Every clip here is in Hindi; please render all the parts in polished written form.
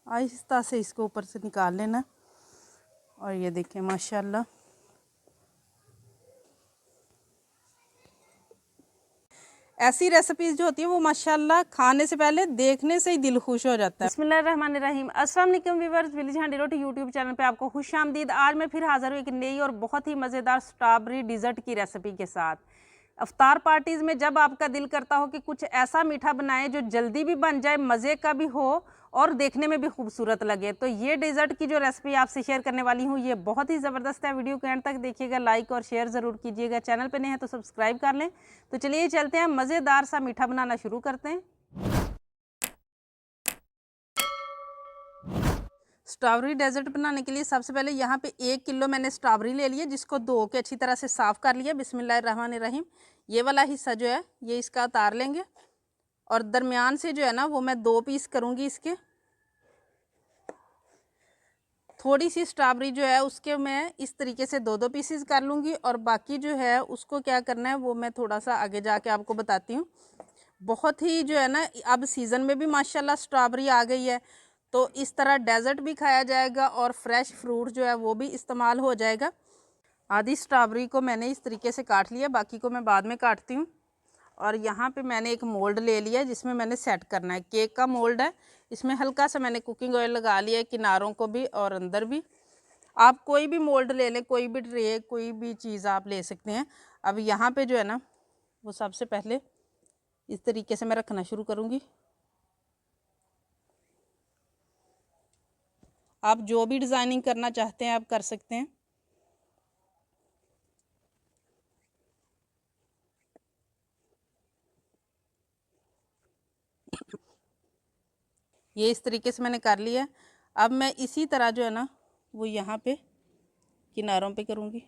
आहिस्ता से इसको ऊपर से निकाल लेना। और ये देखें माशाल्लाह ऐसी रेसिपीज़ जो होती है वो माशाल्लाह खाने से पहले देखने से ही दिल खुश हो जाता है। बिस्मिल्लाहिर्रहमानिर्रहीम। अस्सलाम वालेकुम व्यूअर्स, विलेज हांडी रोटी यूट्यूब चैनल पे आपको खुश आमदीद। आज मैं फिर हाज़िर हूँ एक नई और बहुत ही मज़ेदार स्ट्रॉबेरी डिज़र्ट की रेसिपी के साथ। अफ्तार पार्टीज़ में जब आपका दिल करता हो कि कुछ ऐसा मीठा बनाएं जो जल्दी भी बन जाए, मज़े का भी हो और देखने में भी खूबसूरत लगे, तो ये डेज़र्ट की जो रेसिपी आपसे शेयर करने वाली हूँ ये बहुत ही ज़बरदस्त है। वीडियो के एंड तक देखिएगा, लाइक और शेयर ज़रूर कीजिएगा। चैनल पे नए हैं तो सब्सक्राइब कर लें। तो चलिए चलते हैं, मज़ेदार सा मीठा बनाना शुरू करते हैं। स्ट्रॉबेरी डेजर्ट बनाने के लिए सबसे पहले यहाँ पे 1 किलो मैंने स्ट्रॉबेरी ले लिया, जिसको धो के अच्छी तरह से साफ़ कर लिया। बिस्मिल्लाहिर्रहमानिर्रहीम। ये वाला हिस्सा जो है ये इसका उतार लेंगे और दरमियान से जो है ना वो मैं 2 पीस करूँगी इसके। थोड़ी सी स्ट्रॉबेरी जो है उसके मैं इस तरीके से 2-2 पीसेस कर लूँगी और बाकी जो है उसको क्या करना है वो मैं थोड़ा सा आगे जाके आपको बताती हूँ। बहुत ही जो है ना अब सीज़न में भी माशाल्लाह स्ट्रॉबेरी आ गई है, तो इस तरह डेज़र्ट भी खाया जाएगा और फ्रेश फ्रूट जो है वो भी इस्तेमाल हो जाएगा। आधी स्ट्रॉबेरी को मैंने इस तरीके से काट लिया, बाकी को मैं बाद में काटती हूँ। और यहाँ पे मैंने एक मोल्ड ले लिया जिसमें मैंने सेट करना है। केक का मोल्ड है, इसमें हल्का सा मैंने कुकिंग ऑयल लगा लिया है, किनारों को भी और अंदर भी। आप कोई भी मोल्ड ले लें, कोई भी ट्रे, कोई भी चीज़ आप ले सकते हैं। अब यहाँ पे जो है ना वो सबसे पहले इस तरीके से मैं रखना शुरू करूँगी। आप जो भी डिज़ाइनिंग करना चाहते हैं आप कर सकते हैं। ये इस तरीके से मैंने कर लिया। अब मैं इसी तरह जो है ना वो यहाँ पे किनारों पे करूँगी।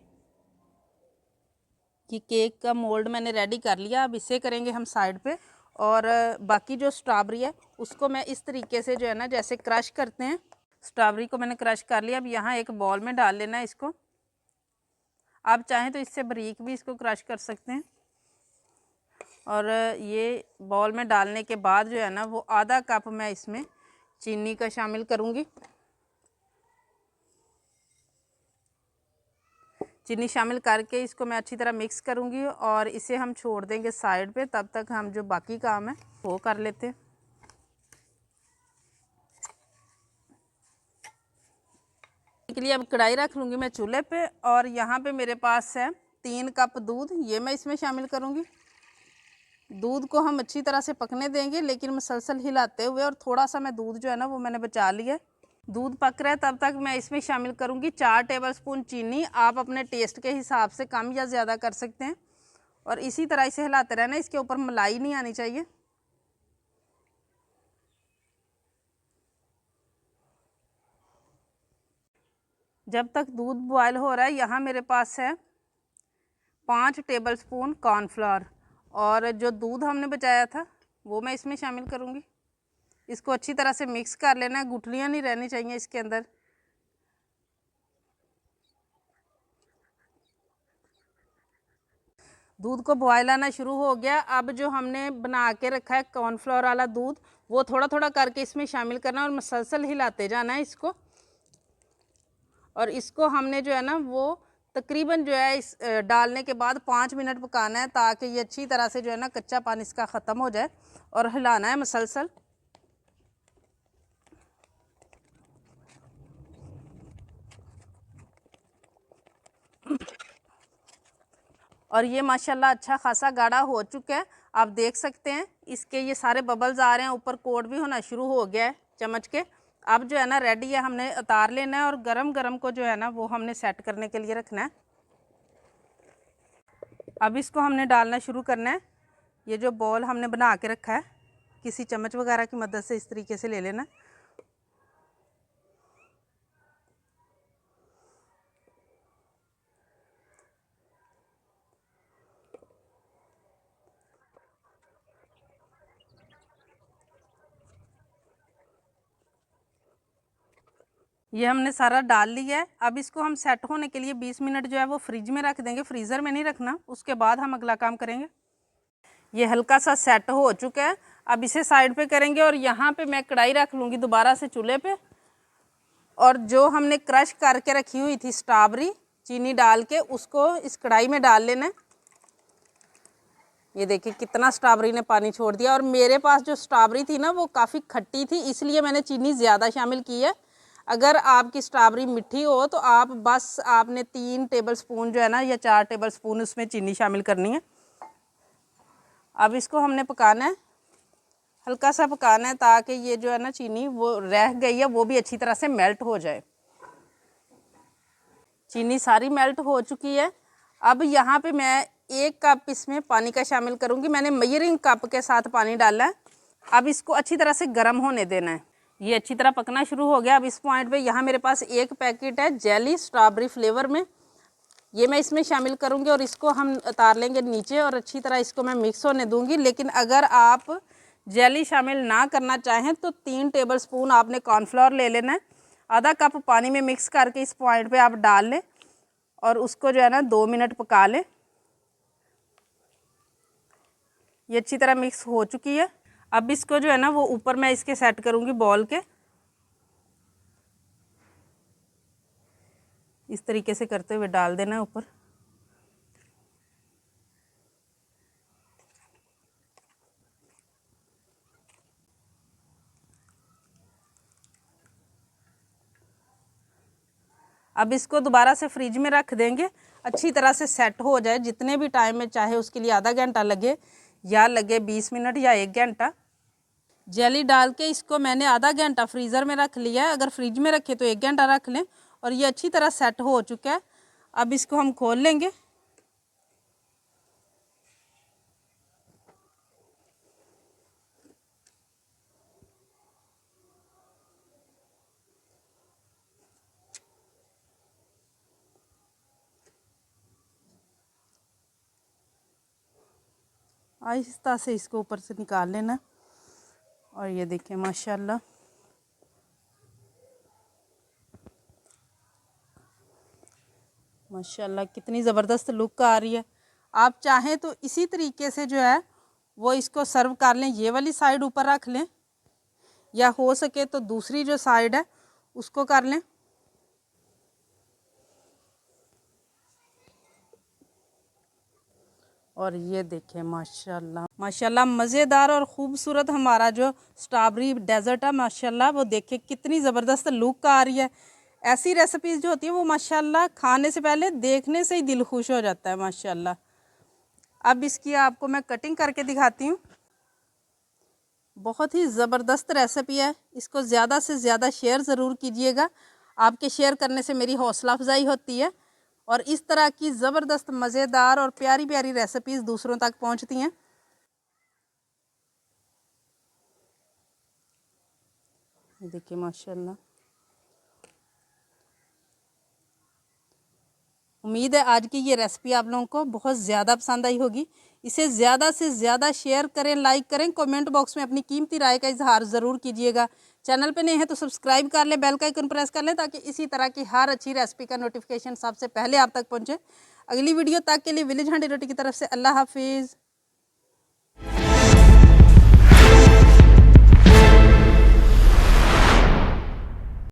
कि केक का मोल्ड मैंने रेडी कर लिया, अब इसे करेंगे हम साइड पे। और बाकी जो स्ट्रॉबेरी है उसको मैं इस तरीके से जो है ना जैसे क्रश करते हैं, स्ट्रॉबेरी को मैंने क्रश कर लिया। अब यहाँ एक बॉल में डाल लेना है इसको। आप चाहें तो इससे बारीक भी इसको क्रश कर सकते हैं। और ये बॉल में डालने के बाद जो है ना वो आधा कप मैं इसमें चीनी का शामिल करूँगी। चीनी शामिल करके इसको मैं अच्छी तरह मिक्स करूँगी और इसे हम छोड़ देंगे साइड पे। तब तक हम जो बाकी काम है वो कर लेते हैं। के लिए अब कढ़ाई रख लूँगी मैं चूल्हे पे और यहाँ पे मेरे पास है 3 कप दूध, ये मैं इसमें शामिल करूँगी। दूध को हम अच्छी तरह से पकने देंगे लेकिन मुसलसल हिलाते हुए, और थोड़ा सा मैं दूध जो है ना वो मैंने बचा लिया। दूध पक रहा है तब तक मैं इसमें शामिल करूँगी 4 टेबलस्पून चीनी। आप अपने टेस्ट के हिसाब से कम या ज़्यादा कर सकते हैं। और इसी तरह इसे हिलाते रहना, इसके ऊपर मलाई नहीं आनी चाहिए। जब तक दूध बॉयल हो रहा है यहाँ मेरे पास है 5 टेबलस्पून कॉर्नफ्लोर, और जो दूध हमने बचाया था वो मैं इसमें शामिल करूँगी। इसको अच्छी तरह से मिक्स कर लेना है, गुठलियाँ नहीं रहनी चाहिए इसके अंदर। दूध को बॉयल आना शुरू हो गया। अब जो हमने बना के रखा है कॉर्नफ्लोर वाला दूध वो थोड़ा थोड़ा करके इसमें शामिल करना और मुसलसल हिलाते जाना है इसको। और इसको हमने जो है ना वो तकरीबन जो है इस डालने के बाद 5 मिनट पकाना है, ताकि ये अच्छी तरह से जो है ना कच्चा पानी इसका ख़त्म हो जाए। और हिलाना है मुसलसल। और ये माशाल्लाह अच्छा खासा गाढ़ा हो चुका है। आप देख सकते हैं इसके ये सारे बबल्स आ रहे हैं, ऊपर कोट भी होना शुरू हो गया है चम्मच के। अब जो है ना रेडी है, हमने उतार लेना है और गरम गरम को जो है ना वो हमने सेट करने के लिए रखना है। अब इसको हमने डालना शुरू करना है। ये जो बॉल हमने बना के रखा है किसी चम्मच वगैरह की मदद से इस तरीके से ले लेना। ये हमने सारा डाल लिया है। अब इसको हम सेट होने के लिए 20 मिनट जो है वो फ्रिज में रख देंगे, फ्रीज़र में नहीं रखना। उसके बाद हम अगला काम करेंगे। ये हल्का सा सेट हो चुका है, अब इसे साइड पे करेंगे। और यहाँ पे मैं कढ़ाई रख लूँगी दोबारा से चूल्हे पे और जो हमने क्रश करके रखी हुई थी स्ट्रॉबेरी चीनी डाल के, उसको इस कढ़ाई में डाल लेना है। ये देखिए कितना स्ट्रॉबेरी ने पानी छोड़ दिया। और मेरे पास जो स्ट्रॉबेरी थी ना वो काफ़ी खट्टी थी, इसलिए मैंने चीनी ज़्यादा शामिल की है। अगर आपकी स्ट्रॉबेरी मीठी हो तो आप बस आपने 3 टेबलस्पून जो है ना या 4 टेबलस्पून उसमें चीनी शामिल करनी है। अब इसको हमने पकाना है, हल्का सा पकाना है, ताकि ये जो है ना चीनी वो रह गई है वो भी अच्छी तरह से मेल्ट हो जाए। चीनी सारी मेल्ट हो चुकी है। अब यहाँ पे मैं 1 कप इसमें पानी का शामिल करूँगी। मैंने मेजरिंग कप के साथ पानी डाला है। अब इसको अच्छी तरह से गर्म होने देना है। ये अच्छी तरह पकना शुरू हो गया। अब इस पॉइंट पे यहाँ मेरे पास 1 पैकेट है जेली स्ट्रॉबेरी फ्लेवर में, ये मैं इसमें शामिल करूँगी और इसको हम उतार लेंगे नीचे और अच्छी तरह इसको मैं मिक्स होने दूँगी। लेकिन अगर आप जेली शामिल ना करना चाहें तो 3 टेबलस्पून आपने कॉर्नफ्लोर ले लेना है, आधा कप पानी में मिक्स करके इस पॉइंट पे आप डाल लें और उसको जो है ना 2 मिनट पका लें। ये अच्छी तरह मिक्स हो चुकी है। अब इसको जो है ना वो ऊपर मैं इसके सेट करूँगी बॉल के, इस तरीके से करते हुए डाल देना है ऊपर। अब इसको दोबारा से फ्रिज में रख देंगे, अच्छी तरह से सेट हो जाए। जितने भी टाइम में चाहे उसके लिए आधा घंटा लगे या लगे 20 मिनट या 1 घंटा। जेली डाल के इसको मैंने आधा घंटा फ्रीज़र में रख लिया है। अगर फ्रिज में रखे तो 1 घंटा रख लें। और ये अच्छी तरह सेट हो चुका है। अब इसको हम खोल लेंगे। आहिस्ता से इसको ऊपर से निकाल लेना। और ये देखिए माशाल्लाह माशाल्लाह कितनी ज़बरदस्त लुक आ रही है। आप चाहें तो इसी तरीके से जो है वो इसको सर्व कर लें। ये वाली साइड ऊपर रख लें या हो सके तो दूसरी जो साइड है उसको कर लें। और ये देखें माशाल्लाह माशाल्लाह मज़ेदार और ख़ूबसूरत हमारा जो स्ट्रॉबेरी डेज़र्ट है माशाल्लाह, वो देखें कितनी ज़बरदस्त लुक आ रही है। ऐसी रेसिपीज़ जो होती हैं वो माशाल्लाह खाने से पहले देखने से ही दिल खुश हो जाता है माशाल्लाह। अब इसकी आपको मैं कटिंग करके दिखाती हूँ। बहुत ही ज़बरदस्त रेसिपी है, इसको ज़्यादा से ज़्यादा शेयर ज़रूर कीजिएगा। आपके शेयर करने से मेरी हौसला अफजाई होती है और इस तरह की ज़बरदस्त मज़ेदार और प्यारी प्यारी रेसिपीज़ दूसरों तक पहुंचती हैं। ये देखिए माशाल्लाह, उम्मीद है आज की ये रेसिपी आप लोगों को बहुत ज़्यादा पसंद आई होगी। इसे ज़्यादा से ज़्यादा शेयर करें, लाइक करें, कमेंट बॉक्स में अपनी कीमती राय का इजहार ज़रूर कीजिएगा। चैनल पे नए हैं तो सब्सक्राइब कर लें, बेल का आइकन प्रेस कर लें ताकि इसी तरह की हर अच्छी रेसिपी का नोटिफिकेशन सबसे पहले आप तक पहुँचे। अगली वीडियो तक के लिए विलेज हंडी रोटी की तरफ से अल्लाह हाफिज़।